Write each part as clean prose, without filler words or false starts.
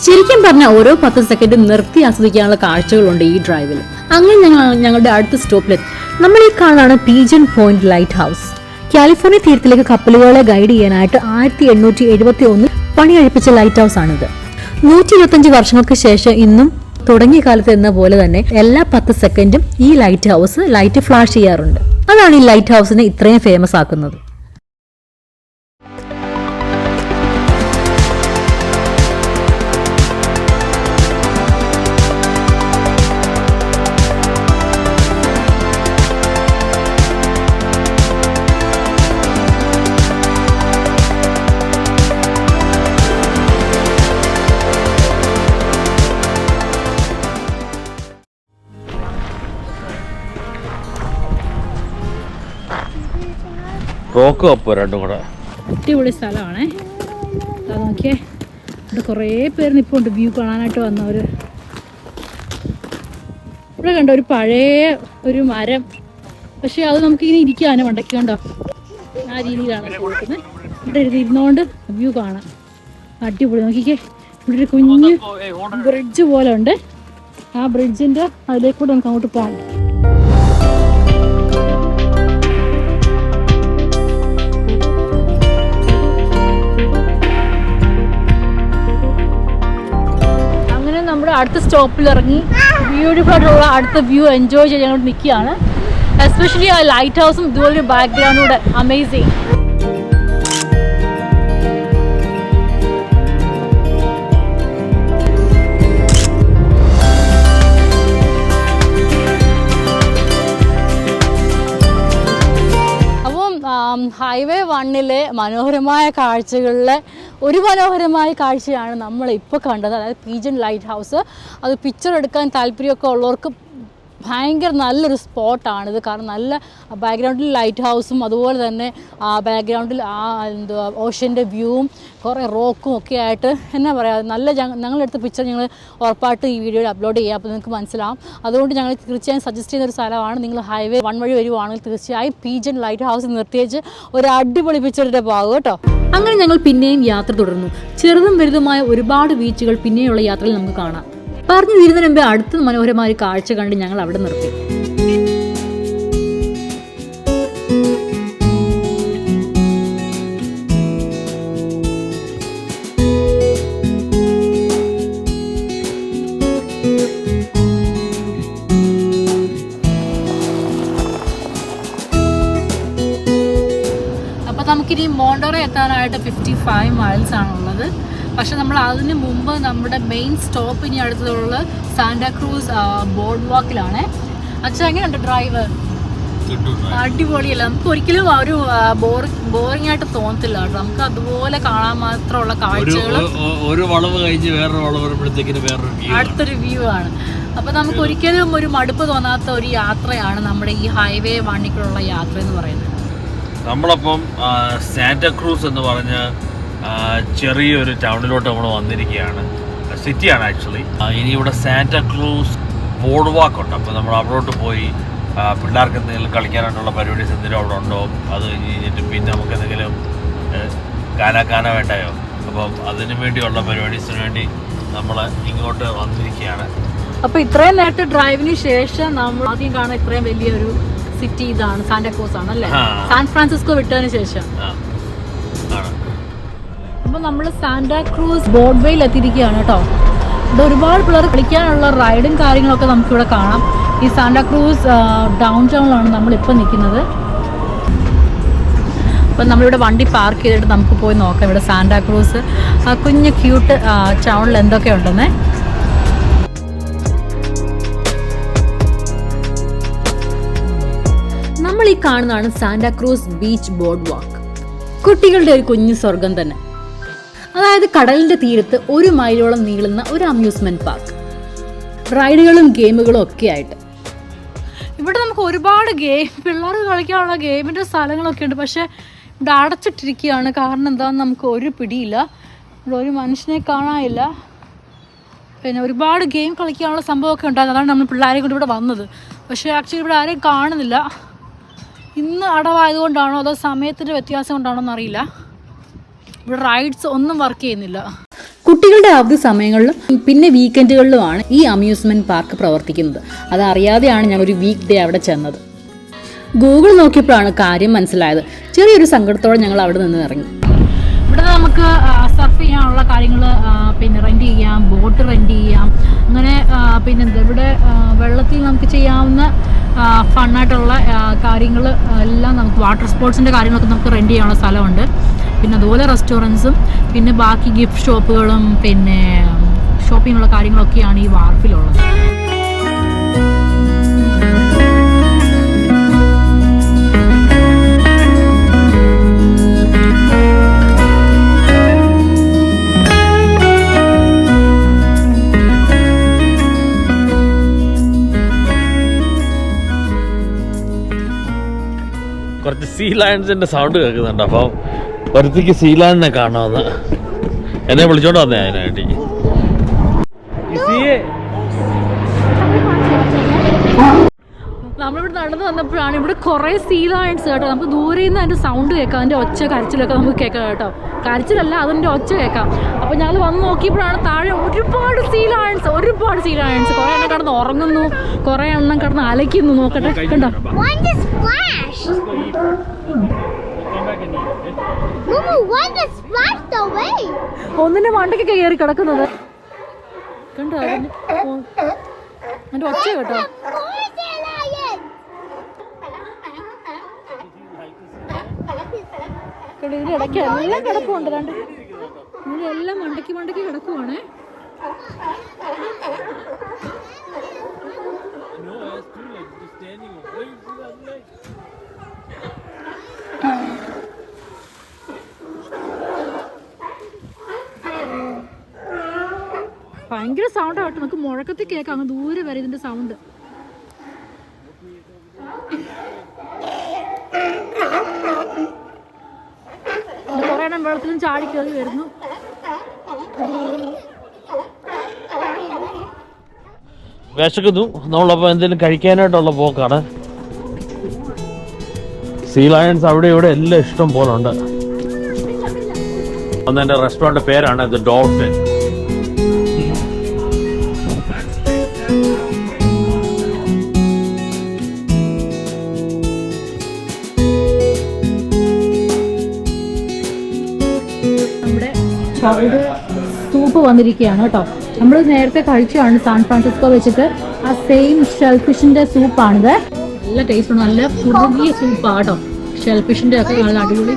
ശരിക്കും പറഞ്ഞാൽ ഓരോ 10 സെക്കൻഡും നിർത്തി ആസ്വദിക്കാനുള്ള കാഴ്ചകളുണ്ട് ഈ ഡ്രൈവിൽ. അങ്ങനെ ഞങ്ങളുടെ അടുത്ത സ്റ്റോപ്പിലെത്തി. നമ്മൾ ഈ കാണാണ് pigeon point light house. California തീരത്തിലേക്ക് കപ്പലുകളെ ഗൈഡ് ചെയ്യാനായിട്ട് 1871 പണി കഴിപ്പിച്ച ലൈറ്റ് ഹൗസ് ആണിത്. 125 വർഷങ്ങൾക്ക് ശേഷം ഇന്നും തുടങ്ങിയ കാലത്ത് എന്ന പോലെ തന്നെ എല്ലാ 10 സെക്കൻഡും ഈ ലൈറ്റ് ഹൗസ് ലൈറ്റ് ഫ്ലാഷ് ചെയ്യാറുണ്ട്. അതാണ് ഈ ലൈറ്റ് ഹൗസിനെ ഇത്രയും ഫേമസ് ആക്കുന്നത്. റോക്ക് കപ്പ് രണ്ടും കൂടെ അടിപൊളി സ്ഥലമാണേ. നോക്കിയേ, ഇവിടെ കുറേ പേര് നിൽപ്പുണ്ട് വ്യൂ കാണാനായിട്ട് വന്നവർ. ഇവിടെ കണ്ടോ ഒരു പഴയ ഒരു മരം, പക്ഷെ അത് നമുക്കിങ്ങനെ ഇരിക്കാനോ മണ്ടയ്ക്കണ്ടോ ആ രീതിയിലാണ് കൊടുക്കുന്നത്. ഇവിടെ ഇരുന്നുകൊണ്ട് വ്യൂ കാണാം. അടിപൊളി. നോക്കിക്കേ, ഇവിടെ ഒരു കുഞ്ഞ് ബ്രിഡ്ജ് പോലെ ഉണ്ട്. ആ ബ്രിഡ്ജിൻ്റെ അതിലേക്കൂടെ നമുക്ക് അങ്ങോട്ട് പോകാം. നമ്മുടെ അടുത്ത സ്റ്റോപ്പിൽ ഇറങ്ങി ബ്യൂട്ടിഫുൾ ആയിട്ടുള്ള അടുത്ത വ്യൂ എൻജോയ് ചെയ്യാൻ ഞങ്ങൾ നിൽക്കുകയാണ്. എസ്പെഷ്യലി ആ ലൈറ്റ് ഹൗസും ഇതുപോലൊരു ബാക്ക്ഗ്രൗണ്ടൂടെ അമേസിങ്. അപ്പം ഹൈവേ 1-ലെ മനോഹരമായ കാഴ്ചകളിലെ ഒരു മനോഹരമായ കാഴ്ചയാണ് നമ്മളിപ്പോൾ കണ്ടത്. അതായത് പീജൻ ലൈറ്റ് ഹൗസ്. അത് പിക്ചർ എടുക്കാൻ താല്പര്യമൊക്കെ ഉള്ളവർക്ക് ഭയങ്കര നല്ലൊരു സ്പോട്ടാണിത്. കാരണം നല്ല ബാക്ക്ഗ്രൗണ്ടിൽ ലൈറ്റ് ഹൗസും അതുപോലെ തന്നെ ബാക്ക്ഗ്രൗണ്ടിൽ ഓഷ്യൻ്റെ വ്യൂവും കുറേ റോക്കും ഒക്കെ ആയിട്ട് എന്നാ പറയുക, നല്ല ഞങ്ങളെടുത്ത പിക്ചർ ഞങ്ങൾ ഉറപ്പായിട്ട് ഈ വീഡിയോയിൽ അപ്ലോഡ് ചെയ്യാം. അപ്പോൾ നിങ്ങൾക്ക് മനസ്സിലാവും. അതുകൊണ്ട് ഞങ്ങൾ തീർച്ചയായും സജസ്റ്റ് ചെയ്യുന്ന ഒരു സ്ഥലമാണ്. നിങ്ങൾ ഹൈവേ 1 വഴി വരുവാണെങ്കിൽ തീർച്ചയായും പീജൻ ലൈറ്റ് ഹൗസ് നിർത്തിയേച്ച് ഒരു അടിപൊളി പിക്ചറിൻ്റെ ഭാഗം കേട്ടോ. അങ്ങനെ ഞങ്ങൾ പിന്നെയും യാത്ര തുടർന്നു. ചെറുതും വലുതുമായ ഒരുപാട് ബീച്ചുകൾ പിന്നെയുള്ള യാത്രയിൽ നമുക്ക് കാണാം. പറഞ്ഞു തീരുന്നതിന് മുമ്പേ അടുത്ത മനോഹരമായ കാഴ്ച കണ്ട് ഞങ്ങൾ അവിടെ നിർത്തി. അപ്പോൾ നമുക്കിനി മോണ്ടോറെ എത്താനായിട്ട് 55 മൈൽസ് ആണുള്ളത്. പക്ഷെ നമ്മൾ അതിന് മുമ്പ് നമ്മുടെ മെയിൻ സ്റ്റോപ്പ് ഇനി അടുത്തുള്ള സാന്റാക്രൂസ് ബോർഡ് വാക്കിലാണ്. അച്ഛാ, എങ്ങനെയുണ്ട് ഡ്രൈവ്? അടിപൊളിയല്ല. നമുക്ക് ഒരിക്കലും ഒരു ബോറിംഗ് ആയിട്ട് തോന്നത്തില്ല കേട്ടോ. നമുക്ക് അതുപോലെ കാണാൻ മാത്രമുള്ള കാഴ്ചകൾ. ഒരു വളവ് കഴിഞ്ഞ് വേറൊരു വളവ് വരുമ്പോഴത്തേക്കിന് അടുത്തൊരു വ്യൂ ആണ്. അപ്പോൾ നമുക്ക് ഒരിക്കലും ഒരു മടുപ്പ് തോന്നാത്ത ഒരു യാത്രയാണ് നമ്മുടെ ഈ ഹൈവേ 1-ലേക്കുള്ള യാത്ര എന്ന് പറയുന്നത്. നമ്മളപ്പം സാന്റാക്രൂസ് എന്ന് പറഞ്ഞ ചെറിയൊരു ടൗണിലോട്ട് നമ്മൾ വന്നിരിക്കുകയാണ്. സിറ്റിയാണ് ആക്ച്വലി. ഇനി ഇവിടെ സാന്റാക്രൂസ് ബോർഡ് വാക്ക് ഉണ്ട്. അപ്പോൾ നമ്മൾ അവിടോട്ട് പോയി പിള്ളേർക്ക് എന്തെങ്കിലും കളിക്കാനായിട്ടുള്ള പരിപാടീസ് എന്തെങ്കിലും അവിടെ ഉണ്ടോ, അത് കഴിഞ്ഞിട്ട് പിന്നെ നമുക്ക് എന്തെങ്കിലും കാന വേണ്ടായോ, അപ്പം അതിനു വേണ്ടിയുള്ള പരിപാടീസിന് വേണ്ടി നമ്മൾ ഇങ്ങോട്ട് വന്നിരിക്കുകയാണ്. അപ്പോൾ ഇത്രയും നേരത്തെ ഡ്രൈവിന് ശേഷം നമ്മൾ ആദ്യം കാണാൻ ഇത്രയും വലിയൊരു സിറ്റി ഇതാണ് സാന്റാക്രൂസ് ആണ് അല്ലേ? സാൻ ഫ്രാൻസിസ്കോ വിട്ടതിന് ശേഷം. അപ്പോൾ നമ്മൾ സാന്റാക്രൂസ് ബോർഡ് വേയിൽ എത്തിയിരിക്കുകയാണ് കേട്ടോ. ഇവിടെ ഒരുപാട് പിള്ളേർ കളിക്കാനുള്ള റൈഡും കാര്യങ്ങളൊക്കെ നമുക്കിവിടെ കാണാം. ഈ സാന്റാക്രൂസ് ഡൗൺ ടൗണിലാണ് നമ്മളിപ്പോൾ നിൽക്കുന്നത്. അപ്പം നമ്മളിവിടെ വണ്ടി പാർക്ക് ചെയ്തിട്ട് നമുക്ക് പോയി നോക്കാം ഇവിടെ സാന്റാക്രൂസ് കുഞ്ഞ് ക്യൂട്ട് ടൗണിൽ എന്തൊക്കെ ഉണ്ടെന്നേ. നമ്മൾ ഈ കാണുന്നതാണ് സാന്റാക്രൂസ് ബീച്ച് ബോർഡ് വാക്ക്. കുട്ടികളുടെ ഒരു കുഞ്ഞു സ്വർഗം തന്നെ. അതായത് കടലിൻ്റെ തീരത്ത് 1 മൈലോളം നീളുന്ന ഒരു അമ്യൂസ്മെൻറ്റ് പാർക്ക്, റൈഡുകളും ഗെയിമുകളും ഒക്കെ ആയിട്ട്. ഇവിടെ നമുക്ക് ഒരുപാട് പിള്ളേർക്ക് കളിക്കാനുള്ള ഗെയിമിൻ്റെ സ്ഥലങ്ങളൊക്കെ ഉണ്ട്. പക്ഷേ ഇവിടെ അടച്ചിട്ടിരിക്കുകയാണ്. കാരണം എന്താണെന്ന് നമുക്ക് ഒരു പിടിയില്ല. ഇവിടെ ഒരു മനുഷ്യനെ കാണാനില്ല. പിന്നെ ഒരുപാട് ഗെയിം കളിക്കാനുള്ള സംഭവമൊക്കെ ഉണ്ടായിരുന്നു. അതാണ് നമ്മൾ പിള്ളേരെ കൊണ്ട് ഇവിടെ വന്നത്. പക്ഷേ ആക്ച്വലി ഇവിടെ ആരെയും കാണുന്നില്ല. ഇന്ന് അടവായതുകൊണ്ടാണോ അതോ സമയത്തിൻ്റെ വ്യത്യാസം കൊണ്ടാണോ എന്നറിയില്ല. ഇവിടെ റൈഡ്സ് ഒന്നും വർക്ക് ചെയ്യുന്നില്ല. കുട്ടികളുടെ അവധി സമയങ്ങളിലും പിന്നെ വീക്കെൻഡുകളിലുമാണ് ഈ അമ്യൂസ്മെൻറ്റ് പാർക്ക് പ്രവർത്തിക്കുന്നത്. അതറിയാതെയാണ് ഞങ്ങളൊരു വീക്ക് ഡേ അവിടെ ചെന്നത്. ഗൂഗിൾ നോക്കിയപ്പോഴാണ് കാര്യം മനസ്സിലായത്. ചെറിയൊരു സങ്കടത്തോടെ ഞങ്ങൾ അവിടെ നിന്ന് ഇറങ്ങി. ഇവിടെ നമുക്ക് സർഫ് ചെയ്യാനുള്ള കാര്യങ്ങൾ പിന്നെ റെൻറ്റ് ചെയ്യാം, ബോട്ട് റെൻറ്റ് ചെയ്യാം, അങ്ങനെ പിന്നെ ഇവിടെ വെള്ളത്തിൽ നമുക്ക് ചെയ്യാവുന്ന ഫണ്ണായിട്ടുള്ള കാര്യങ്ങൾ എല്ലാം നമുക്ക് വാട്ടർ സ്പോർട്സിൻ്റെ കാര്യങ്ങളൊക്കെ നമുക്ക് റെൻറ്റ് ചെയ്യാനുള്ള സ്ഥലമുണ്ട്. പിന്നെ അതുപോലെ റെസ്റ്റോറൻറ്റ്സും പിന്നെ ബാക്കി ഗിഫ്റ്റ് ഷോപ്പുകളും പിന്നെ ഷോപ്പിങ്ങിനുള്ള കാര്യങ്ങളൊക്കെയാണ് ഈ വാർഫിലുള്ളത്. കുറച്ച് സീ ലയൺസിൻ്റെ സൗണ്ട് കേൾക്കുന്നുണ്ട്. അപ്പം ഒരുത്തിക്ക് സീ ലയണിനെ കാണാമെന്ന് എന്നെ വിളിച്ചോണ്ട് വന്നേ അതിനായിട്ട്. നമ്മളിവിടെ നടന്നു വന്നപ്പോഴാണ് ഇവിടെ കുറേ സീ ലയൺസ് കേട്ടോ. നമുക്ക് ദൂരെ നിന്ന് അതിൻ്റെ സൗണ്ട് കേൾക്കാം, അതിൻ്റെ ഒച്ച കരച്ചിലൊക്കെ നമുക്ക് കേൾക്കാം കേട്ടോ. കരച്ചിലല്ല, അതിൻ്റെ ഒച്ച കേൾക്കാം. അപ്പോൾ ഞങ്ങൾ വന്ന് നോക്കിയപ്പോഴാണ് താഴെ ഒരുപാട് സീ ലയൺസ് കുറേ എണ്ണം കിടന്ന് ഉറങ്ങുന്നു, കുറേ എണ്ണം കിടന്ന് അലയ്ക്കുന്നു. നോക്കട്ടെ, കണ്ടോ? ഒന്നിന്റെ മണ്ടയ്ക്കൊക്കെ കയറി കിടക്കുന്നത് കണ്ടോ? അതിന്റെ ഒച്ച കേട്ടോ. ഇതിലിടയ്ക്ക് എല്ലാം കിടക്കുന്നുണ്ട്. രണ്ട് ഇതിലെല്ലാം മണ്ടയ്ക്ക് കിടക്കുവാണേ. ഭയങ്കര സൗണ്ട് ആവട്ടെ, നമുക്ക് മുഴക്കത്തിൽ കേൾക്കാം, അങ്ങ് ദൂരെ വരെ ഇതിന്റെ സൗണ്ട്. കുറെ എണ്ണം വെള്ളത്തിലും ചാടി കയറി വരുന്നു. വിശക്കുന്നു, നമ്മളപ്പോൾ എന്തെങ്കിലും കഴിക്കാനായിട്ടുള്ള പോക്കാണ്. സീ ലയൺസ് അവിടെ ഇവിടെ എല്ലാം ഇഷ്ടം പോലെ ഉണ്ട്. അന്നെൻ്റെ റെസ്റ്റോറൻറ്റ് പേരാണ് ദ ഡോൾഫിൻ. ചൗട് സൂപ്പ് വന്നിരിക്കുകയാണ് കേട്ടോ. നമ്മൾ നേരത്തെ കഴിച്ചതാണ് സാൻ ഫ്രാൻസിസ്കോ വെച്ചിട്ട് ആ സെയിം ഷെൽഫിഷിന്റെ സൂപ്പാണിത്. നല്ല ടേസ്റ്റ് ഉണ്ട്, നല്ല കുറുകിയ സൂപ്പാണ് കേട്ടോ. ഷെൽഫിഷിന്റെ ഒക്കെ നല്ല അടിപൊളി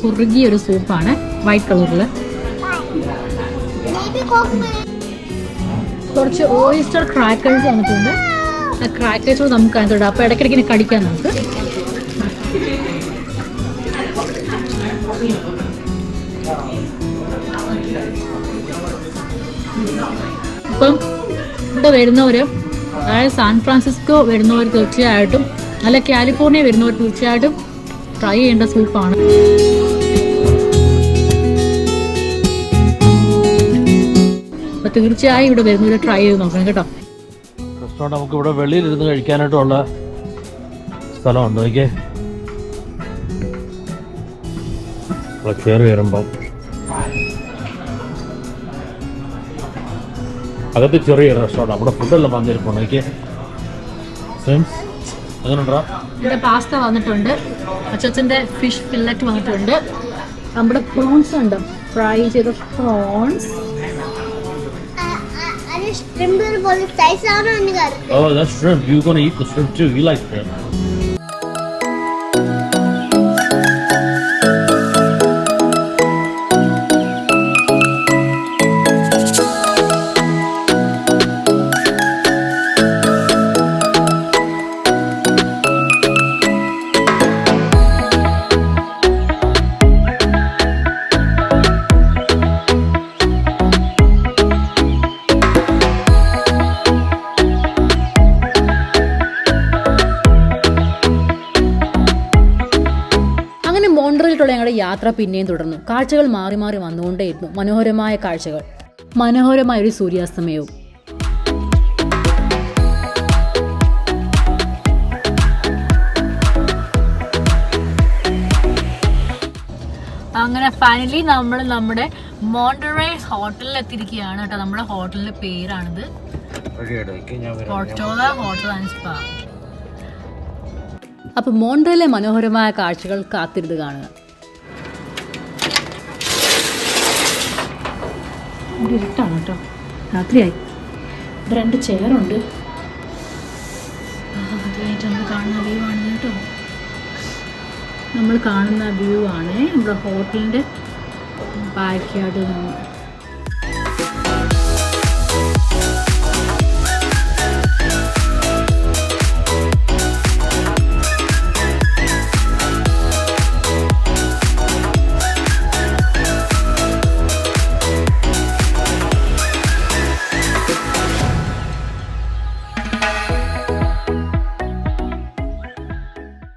കുറുകിയ ഒരു സൂപ്പാണ്, വൈറ്റ് കളറില്. കുറച്ച് ഓയിസ്റ്റർ ക്രാക്കേഴ്സ് വന്നിട്ടുണ്ട്. ആ ക്രാക്കേഴ്സ് നമുക്ക് അതിനകത്തോട്ട് അപ്പോൾ ഇടയ്ക്കിടയ്ക്ക് ഇനി കടിക്കാം നമുക്ക്. ഇപ്പം ഇവിടെ വരുന്നവർ, അതായത് സാൻ ഫ്രാൻസിസ്കോ വരുന്നവർ തീർച്ചയായിട്ടും, അല്ല കാലിഫോർണിയ വരുന്നവർ തീർച്ചയായിട്ടും ട്രൈ ചെയ്യേണ്ട സൂപ്പാണ്. അപ്പോൾ തീർച്ചയായും ഇവിടെ വരുന്നവർ ട്രൈ ചെയ്ത് നോക്കണം കേട്ടോ. റെസ്റ്റോറൻറ്റ് നമുക്ക് ഇവിടെ വെളിയിലിരുന്ന് കഴിക്കാനായിട്ടുള്ള സ്ഥലമുണ്ട്. നോക്കിയേ, കയറി വരുമ്പം അകത്ത് ചെറിയ റെസ്റ്റോറൻറ്റ്, നമ്മുടെ ഫുഡെല്ലാം വന്നിരിപ്പുണ്ട്. നോക്കിയേ, അങ്ങനെയുണ്ടാ. ഇവിടെ പാസ്ത വന്നിട്ടുണ്ട്, അച്ചച്ചൻ്റെ ഫിഷ് ഫില്ലറ്റ് വന്നിട്ടുണ്ട്, നമ്മുടെ പ്രോൺസ് ഉണ്ട്, ഫ്രൈ ചെയ്ത prawns. Oh, that's shrimp. You're gonna eat the shrimp too. You like shrimp. മോൺട്രിയലിലുള്ള ഞങ്ങളുടെ യാത്ര പിന്നെയും തുടർന്നു. കാഴ്ചകൾ മാറി മാറി വന്നുകൊണ്ടേയിരുന്നു. മനോഹരമായ കാഴ്ചകൾ, മനോഹരമായ ഒരു സൂര്യാസ്തമയവും. അങ്ങനെ ഫൈനലി നമ്മൾ നമ്മുടെ മോണ്ടറേ ഹോട്ടലിൽ എത്തിയിരിക്കുകയാണ് കേട്ടോ. നമ്മുടെ ഹോട്ടലിന്റെ പേരാണിത്, പോർട്ടോള ഹോട്ടൽ ആൻഡ് സ്പാ. അപ്പോൾ മോണ്ടറയിലെ മനോഹരമായ കാഴ്ചകൾ കാത്തിരുന്ന് കാണുക. ഇവിടെ ഇരുട്ടാണ് കേട്ടോ, രാത്രിയായി. ഇവിടെ 2 ചെയറുണ്ട്. ആദ്യമായിട്ട് നമ്മൾ കാണുന്ന വ്യൂ ആണ് കേട്ടോ. നമ്മൾ കാണുന്ന വ്യൂ ആണ് നമ്മുടെ ഹോട്ടലിൻ്റെ ബാക്ക് യാർഡിൽ നിന്ന്.